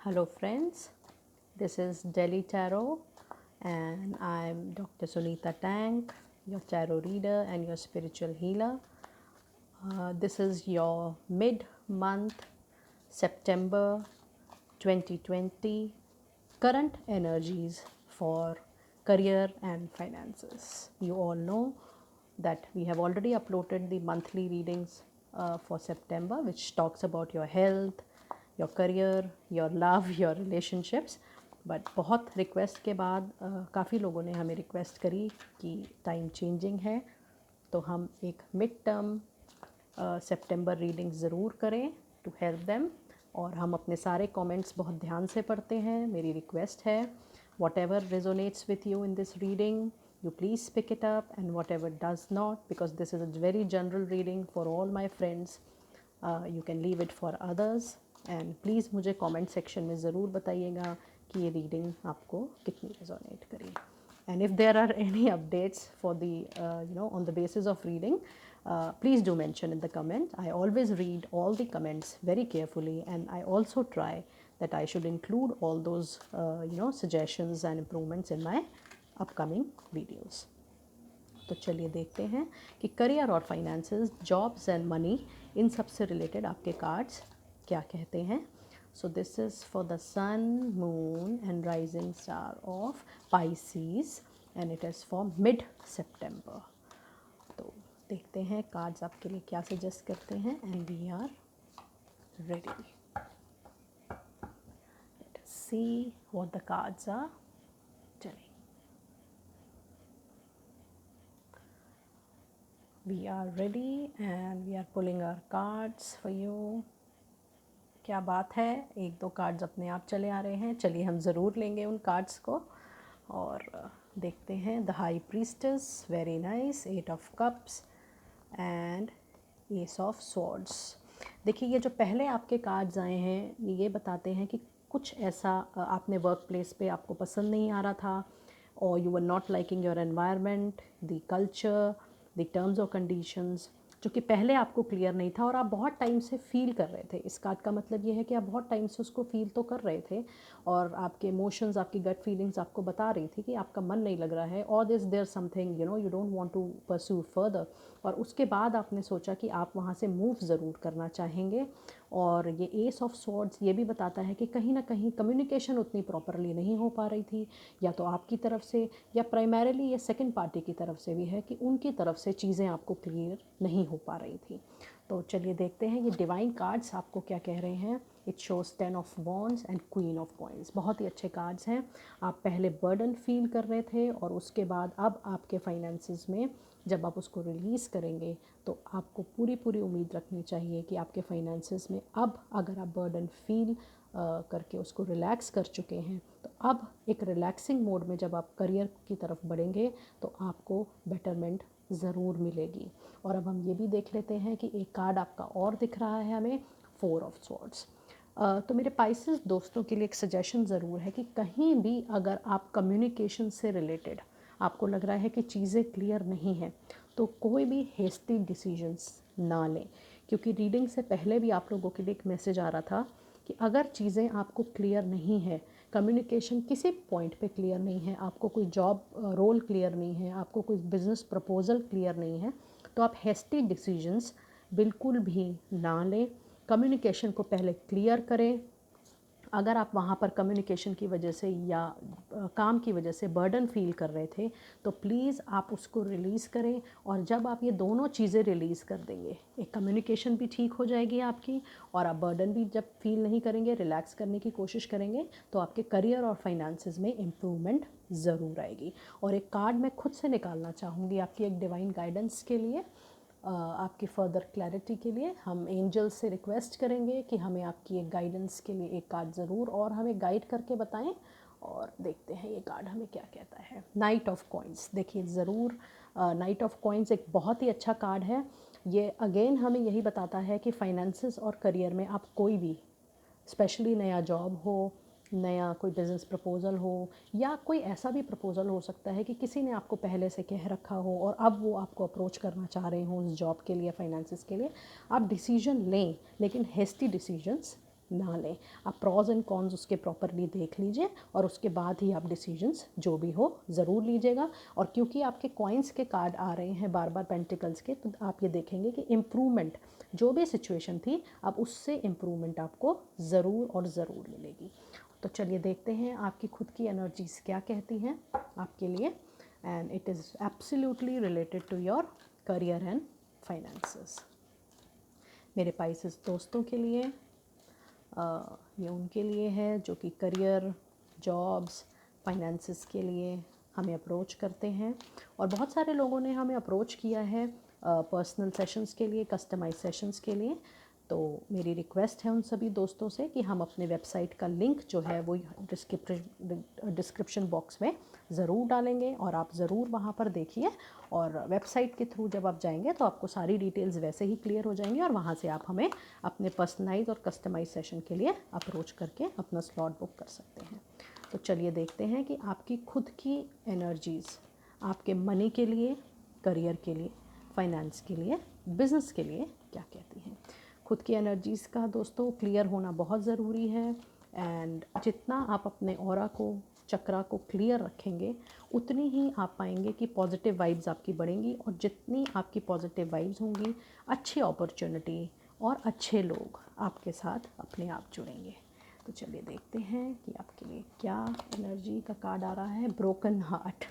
Hello friends, this is Delhi Tarot and I'm Dr. Sunita Tank, your tarot reader and your spiritual healer. This is your mid-month September 2020 current energies for career and finances. You all know that we have already uploaded the monthly readings for September, which talks about your health, your career, your love, your relationships. But बहुत request के बाद काफ़ी लोगों ने हमें request करी कि time changing है, तो हम एक मिड टर्म सितंबर रीडिंग ज़रूर करें टू हेल्प देम। और हम अपने सारे कमेंट्स बहुत ध्यान से पढ़ते हैं। मेरी रिक्वेस्ट है, what ever resonates with you in this reading, you please pick it up, and whatever does not, because this is a very general reading for all my friends, you can leave it for others. and please मुझे comment section में ज़रूर बताइएगा कि ये reading आपको कितनी resonate करी। and if there are any updates for the on the basis of reading, please do mention in the comment. I always read all the comments very carefully, and I also try that I should include all those suggestions and improvements in my upcoming videos. तो चलिए देखते हैं कि career और finances, jobs and money, इन सब से related आपके कार्ड्स क्या कहते हैं। So this is for the sun, moon and rising star of Pisces and it is for mid September. तो देखते हैं कार्ड्स आपके लिए क्या सजेस्ट करते हैं, and we are ready. Let us see what the cards are telling. We are ready and we are pulling our cards for you. क्या बात है, एक दो कार्ड्स अपने आप चले आ रहे हैं। चलिए हम ज़रूर लेंगे उन कार्ड्स को और देखते हैं। The high priestess, very nice, 8 of cups and S of swords. देखिए, ये जो पहले आपके कार्ड्स आए हैं ये बताते हैं कि कुछ ऐसा आपने वर्क प्लेस पे आपको पसंद नहीं आ रहा था, और you were not liking your environment, the culture, the terms और कंडीशंस, जो कि पहले आपको क्लियर नहीं था और आप बहुत टाइम से फील कर रहे थे। इस कार्ड का मतलब ये है कि आप बहुत टाइम से उसको फील तो कर रहे थे, और आपके इमोशंस, आपकी गट फीलिंग्स आपको बता रही थी कि आपका मन नहीं लग रहा है, और there something you don't want to pursue further. और उसके बाद आपने सोचा कि आप वहाँ से मूव ज़रूर करना चाहेंगे। और ये एस ऑफ स्वॉर्ड्स ये भी बताता है कि कहीं ना कहीं कम्युनिकेशन उतनी प्रॉपरली नहीं हो पा रही थी, या तो आपकी तरफ से या प्राइमरीली ये सेकंड पार्टी की तरफ से भी है कि उनकी तरफ से चीज़ें आपको क्लियर नहीं हो पा रही थी। तो चलिए देखते हैं ये डिवाइन कार्ड्स आपको क्या कह रहे हैं। It shows 10 of wands and queen of coins. बहुत ही अच्छे कार्ड्स हैं। आप पहले बर्डन फील कर रहे थे, और उसके बाद अब आपके फाइनेंसेस में जब आप उसको रिलीज़ करेंगे तो आपको पूरी पूरी उम्मीद रखनी चाहिए कि आपके फाइनेंसेस में अब, अगर आप बर्डन फील करके उसको रिलैक्स कर चुके हैं, तो अब एक रिलैक्सिंग मोड में जब आप करियर की तरफ बढ़ेंगे तो आपको बेटरमेंट ज़रूर मिलेगी। और अब हम ये भी देख लेते हैं कि एक कार्ड आपका और दिख रहा है हमें, 4 ऑफ स्वॉर्ड्स। तो मेरे पाइसेस दोस्तों के लिए एक सजेशन ज़रूर है कि कहीं भी अगर आप कम्युनिकेशन से रिलेटेड आपको लग रहा है कि चीज़ें क्लियर नहीं हैं, तो कोई भी हेस्टी डिसीजंस ना लें। क्योंकि रीडिंग से पहले भी आप लोगों के लिए एक मैसेज आ रहा था कि अगर चीज़ें आपको क्लियर नहीं है, कम्युनिकेशन किसी पॉइंट पे क्लियर नहीं है, आपको कोई जॉब रोल क्लियर नहीं है, आपको कोई बिज़नेस प्रपोजल क्लियर नहीं है, तो आप हेस्टी डिसीजंस बिल्कुल भी ना लें। कम्युनिकेशन को पहले क्लियर करें। अगर आप वहाँ पर कम्युनिकेशन की वजह से या काम की वजह से बर्डन फील कर रहे थे, तो प्लीज़ आप उसको रिलीज़ करें। और जब आप ये दोनों चीज़ें रिलीज़ कर देंगे, एक कम्युनिकेशन भी ठीक हो जाएगी आपकी, और आप बर्डन भी जब फील नहीं करेंगे, रिलैक्स करने की कोशिश करेंगे, तो आपके करियर और फाइनेंसेस में इम्प्रूवमेंट ज़रूर आएगी। और एक कार्ड मैं खुद से निकालना चाहूँगी आपकी एक डिवाइन गाइडेंस के लिए, आपकी फ़र्दर क्लैरिटी के लिए। हम एंजल से रिक्वेस्ट करेंगे कि हमें आपकी एक गाइडेंस के लिए एक कार्ड ज़रूर और हमें गाइड करके बताएं, और देखते हैं ये कार्ड हमें क्या कहता है। नाइट ऑफ कॉइन्स, देखिए ज़रूर नाइट ऑफ कॉइन्स एक बहुत ही अच्छा कार्ड है। ये अगेन हमें यही बताता है कि फाइनेंसेस और करियर में आप कोई भी, स्पेशली नया जॉब हो, नया कोई बिज़नेस प्रपोज़ल हो, या कोई ऐसा भी प्रपोज़ल हो सकता है कि किसी ने आपको पहले से कह रखा हो और अब वो आपको अप्रोच करना चाह रहे हो उस जॉब के लिए, फाइनेंसेस के लिए, आप डिसीजन लें, लेकिन हेस्टी डिसीजंस ना लें। आप प्रॉज एंड कॉन्स उसके प्रॉपरली देख लीजिए और उसके बाद ही आप डिसीजंस जो भी हो ज़रूर लीजिएगा। और क्योंकि आपके कॉइन्स के कार्ड आ रहे हैं बार बार पेंटिकल्स के, तो आप ये देखेंगे कि इम्प्रूवमेंट, जो भी सिचुएशन थी अब उससे इम्प्रूवमेंट आपको ज़रूर और ज़रूर मिलेगी। तो चलिए देखते हैं आपकी खुद की एनर्जीज़ क्या कहती हैं आपके लिए। And it is absolutely related to your career and finances. मेरे पाइसेस दोस्तों के लिए ये उनके लिए है जो कि करियर, जॉब्स, फाइनेंसेस के लिए हमें अप्रोच करते हैं। और बहुत सारे लोगों ने हमें अप्रोच किया है पर्सनल सेशंस के लिए, कस्टमाइज सेशंस के लिए। तो मेरी रिक्वेस्ट है उन सभी दोस्तों से कि हम अपने वेबसाइट का लिंक जो है वो डिस्क्रिप्शन बॉक्स में ज़रूर डालेंगे और आप ज़रूर वहाँ पर देखिए। और वेबसाइट के थ्रू जब आप जाएंगे तो आपको सारी डिटेल्स वैसे ही क्लियर हो जाएंगी और वहाँ से आप हमें अपने पर्सनलाइज और कस्टमाइज सेशन के लिए अप्रोच करके अपना स्लॉट बुक कर सकते हैं। तो चलिए देखते हैं कि आपकी खुद की एनर्जीज़ आपके मनी के लिए, करियर के लिए, फाइनेंस के लिए, बिज़नेस के लिए क्या कहती हैं। खुद की एनर्जीज़ का दोस्तों क्लियर होना बहुत ज़रूरी है। एंड जितना आप अपने ऑरा को, चक्रा को क्लियर रखेंगे उतनी ही आप पाएंगे कि पॉजिटिव वाइब्स आपकी बढ़ेंगी। और जितनी आपकी पॉजिटिव वाइब्स होंगी, अच्छी अपॉर्चुनिटी और अच्छे लोग आपके साथ अपने आप जुड़ेंगे। तो चलिए देखते हैं कि आपके लिए क्या एनर्जी का कार्ड आ रहा है। Broken heart.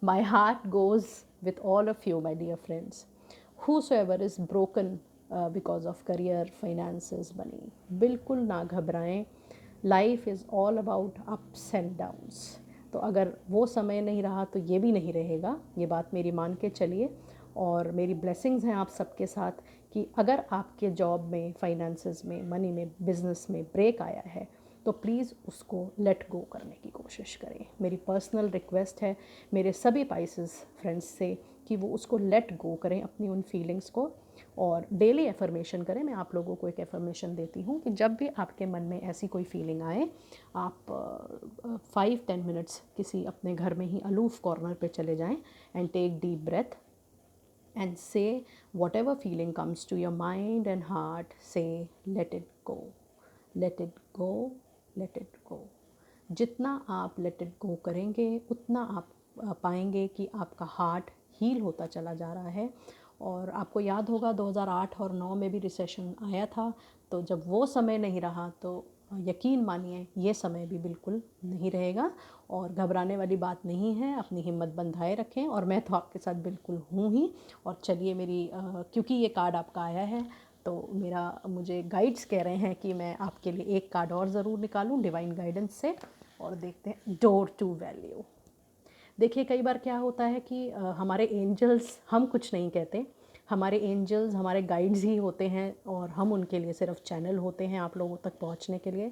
My heart goes with all of you my dear friends. Whosoever is broken because of career, finances, money, बिल्कुल ना घबराएं। Life is all about ups and downs. तो अगर वो समय नहीं रहा तो ये भी नहीं रहेगा, ये बात मेरी मान के चलिए। और मेरी ब्लेसिंग्स हैं आप सबके साथ कि अगर आपके जॉब में, फाइनेंसेस में, मनी में, बिज़नेस में ब्रेक आया है तो प्लीज़ उसको लेट गो करने की कोशिश करें। मेरी पर्सनल रिक्वेस्ट है मेरे सभी पाइसेस फ्रेंड्स से कि वो उसको लेट गो करें, अपनी उन फीलिंग्स को। और डेली एफर्मेशन करें। मैं आप लोगों को एक एफर्मेशन देती हूँ कि जब भी आपके मन में ऐसी कोई फीलिंग आए, आप 5-10 मिनट्स किसी अपने घर में ही अलूफ कॉर्नर पे चले जाएं and take deep breath and say whatever feeling comes to your mind and heart, say let it go, let it go, let it go. जितना आप let it go करेंगे उतना आप पाएंगे कि आपका हार्ट हील होता चला जा रहा है। और आपको याद होगा 2008 और 9 में भी रिसेशन आया था। तो जब वो समय नहीं रहा तो यकीन मानिए ये समय भी बिल्कुल नहीं रहेगा। और घबराने वाली बात नहीं है, अपनी हिम्मत बंधाए रखें। और मैं तो आपके साथ बिल्कुल हूँ ही। और चलिए मेरी क्योंकि ये कार्ड आपका आया है तो मुझे गाइड्स कह रहे हैं कि मैं आपके लिए एक कार्ड और ज़रूर निकालूं डिवाइन गाइडेंस से। और देखते हैं डोर टू वैल्यू। देखिए कई बार क्या होता है कि हमारे एंजल्स, हम कुछ नहीं कहते, हमारे एंजल्स हमारे गाइड्स ही होते हैं और हम उनके लिए सिर्फ चैनल होते हैं आप लोगों तक पहुंचने के लिए।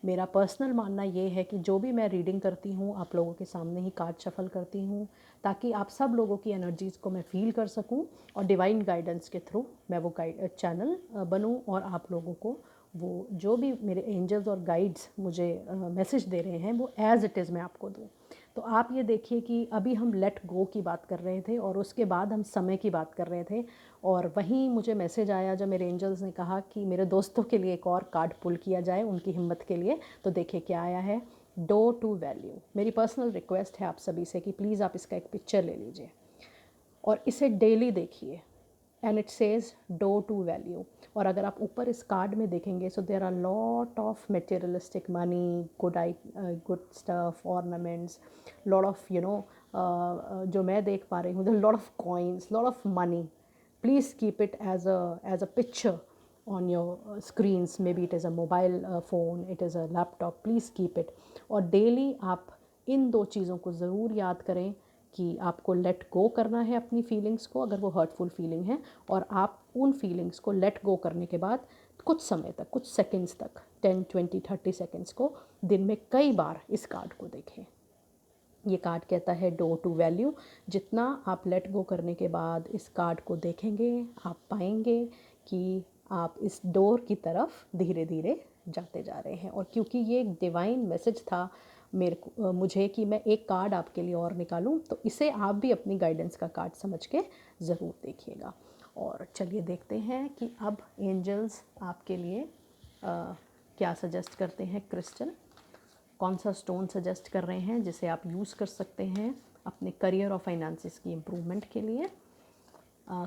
मेरा पर्सनल मानना ये है कि जो भी मैं रीडिंग करती हूँ आप लोगों के सामने ही कार्ड शफल करती हूँ ताकि आप सब लोगों की एनर्जीज़ को मैं फील कर सकूँ और डिवाइन गाइडेंस के थ्रू मैं वो चैनल बनूँ और आप लोगों को वो जो भी मेरे एंजल्स और गाइड्स मुझे मैसेज दे रहे हैं वो एज़ इट इज़ मैं आपको दूँ। तो आप ये देखिए कि अभी हम लेट गो की बात कर रहे थे और उसके बाद हम समय की बात कर रहे थे। और वहीं मुझे मैसेज आया जब मेरे एंजल्स ने कहा कि मेरे दोस्तों के लिए एक और कार्ड पुल किया जाए उनकी हिम्मत के लिए। तो देखिए क्या आया है, डोर टू वैल्यू। मेरी पर्सनल रिक्वेस्ट है आप सभी से कि प्लीज़ आप इसका एक पिक्चर ले लीजिए और इसे डेली देखिए। And it says door to value. और अगर आप ऊपर इस कार्ड में देखेंगे so there are lot of materialistic money, good stuff, ornaments, lot of जो मैं देख पा रही हूँ lot of coins, lot of money. Please keep it as a picture on your screens, maybe it is a mobile phone, it is a laptop, please keep it। और daily आप इन दो चीज़ों को ज़रूर याद करें कि आपको लेट गो करना है अपनी फीलिंग्स को अगर वो हर्टफुल फीलिंग है। और आप उन फीलिंग्स को लेट गो करने के बाद कुछ समय तक, कुछ सेकंड्स तक, 10, 20, 30 सेकंड्स को दिन में कई बार इस कार्ड को देखें। ये कार्ड कहता है डोर टू वैल्यू। जितना आप लेट गो करने के बाद इस कार्ड को देखेंगे आप पाएंगे कि आप इस डोर की तरफ धीरे धीरे जाते जा रहे हैं। और क्योंकि ये एक डिवाइन मैसेज था मुझे कि मैं एक कार्ड आपके लिए और निकालूं, तो इसे आप भी अपनी गाइडेंस का कार्ड समझ के ज़रूर देखिएगा। और चलिए देखते हैं कि अब एंजल्स आपके लिए क्या सजेस्ट करते हैं क्रिस्टल, कौन सा स्टोन सजेस्ट कर रहे हैं जिसे आप यूज़ कर सकते हैं अपने करियर और फाइनेंसिस की इम्प्रूवमेंट के लिए।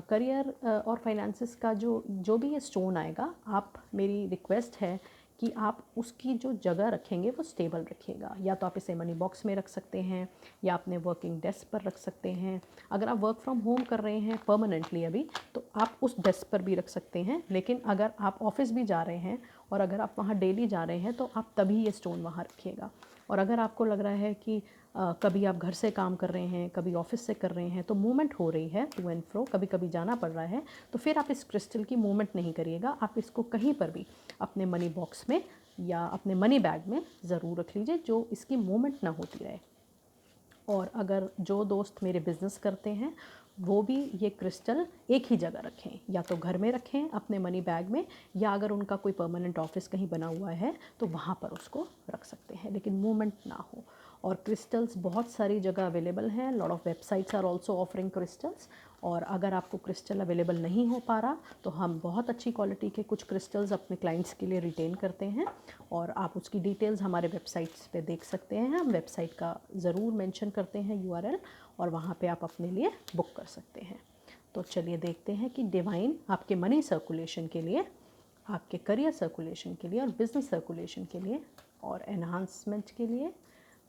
करियर और फाइनेंसिस का जो भी ये स्टोन आएगा, आप, मेरी रिक्वेस्ट है कि आप उसकी जो जगह रखेंगे वो स्टेबल रखिएगा। या तो आप इसे मनी बॉक्स में रख सकते हैं या अपने वर्किंग डेस्क पर रख सकते हैं। अगर आप वर्क फ्रॉम होम कर रहे हैं परमानेंटली अभी, तो आप उस डेस्क पर भी रख सकते हैं। लेकिन अगर आप ऑफिस भी जा रहे हैं और अगर आप वहाँ डेली जा रहे हैं तो आप तभी ये स्टोन वहाँ रखिएगा। और अगर आपको लग रहा है कि कभी आप घर से काम कर रहे हैं, कभी ऑफिस से कर रहे हैं, तो मूवमेंट हो रही है टू एंड फ्रो, कभी कभी जाना पड़ रहा है, तो फिर आप इस क्रिस्टल की मूवमेंट नहीं करिएगा। आप इसको कहीं पर भी अपने मनी बॉक्स में या अपने मनी बैग में ज़रूर रख लीजिए, जो इसकी मूवमेंट ना होती रहे। और अगर जो दोस्त मेरे बिज़नेस करते हैं वो भी ये क्रिस्टल एक ही जगह रखें, या तो घर में रखें अपने मनी बैग में, या अगर उनका कोई परमानेंट ऑफिस कहीं बना हुआ है तो वहाँ पर उसको रख सकते हैं, लेकिन मूवमेंट ना हो। और क्रिस्टल्स बहुत सारी जगह अवेलेबल हैं, lot of websites are also offering crystals. और अगर आपको क्रिस्टल अवेलेबल नहीं हो पा रहा तो हम बहुत अच्छी क्वालिटी के कुछ क्रिस्टल्स अपने क्लाइंट्स के लिए रिटेन करते हैं, और आप उसकी डिटेल्स हमारे वेबसाइट्स पे देख सकते हैं। हम वेबसाइट का ज़रूर मेंशन करते हैं URL, और वहाँ पे आप अपने लिए बुक कर सकते हैं। तो चलिए देखते हैं कि डिवाइन आपके मनी सर्कुलेशन के लिए, आपके करियर सर्कुलेशन के लिए और बिजनेस सर्कुलेशन के लिए और एनहांसमेंट के लिए,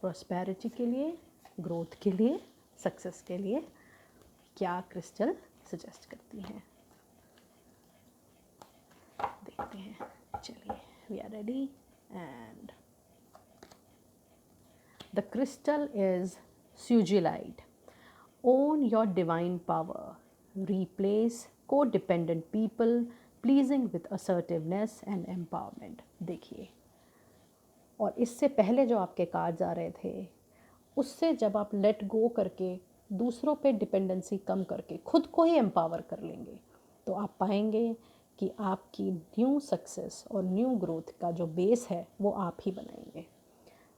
प्रॉस्पेरिटी के लिए, ग्रोथ के लिए, सक्सेस के लिए क्या क्रिस्टल सजेस्ट करती हैं। देखते हैं, चलिए, we are ready and the crystal is sugilite. Own your divine power. Replace codependent people, pleasing with assertiveness and empowerment. देखिए, और इससे पहले जो आपके कार्ड्स आ रहे थे, उससे जब आप लेट गो करके दूसरों पे डिपेंडेंसी कम करके खुद को ही एम्पावर कर लेंगे, तो आप पाएंगे कि आपकी न्यू सक्सेस और न्यू ग्रोथ का जो बेस है वो आप ही बनाएंगे।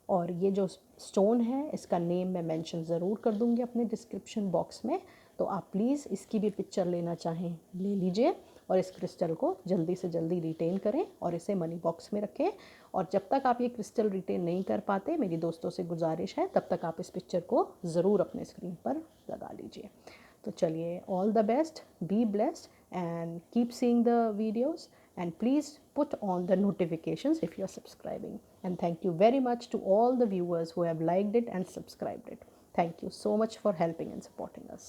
और ये जो स्टोन है इसका नेम मैं मेंशन ज़रूर कर दूँगी अपने डिस्क्रिप्शन बॉक्स में, तो आप प्लीज़ इसकी भी पिक्चर लेना चाहें ले लीजिए, और इस क्रिस्टल को जल्दी से जल्दी रिटेन करें और इसे मनी बॉक्स में रखें। और जब तक आप ये क्रिस्टल रिटेन नहीं कर पाते, मेरी दोस्तों से गुजारिश है, तब तक आप इस पिक्चर को ज़रूर अपने स्क्रीन पर लगा लीजिए। तो चलिए, all the best, be blessed and keep seeing the videos, and please put on the notifications if you are subscribing. And thank you very much to all the viewers who have liked it and subscribed it. Thank you so much for helping and supporting us.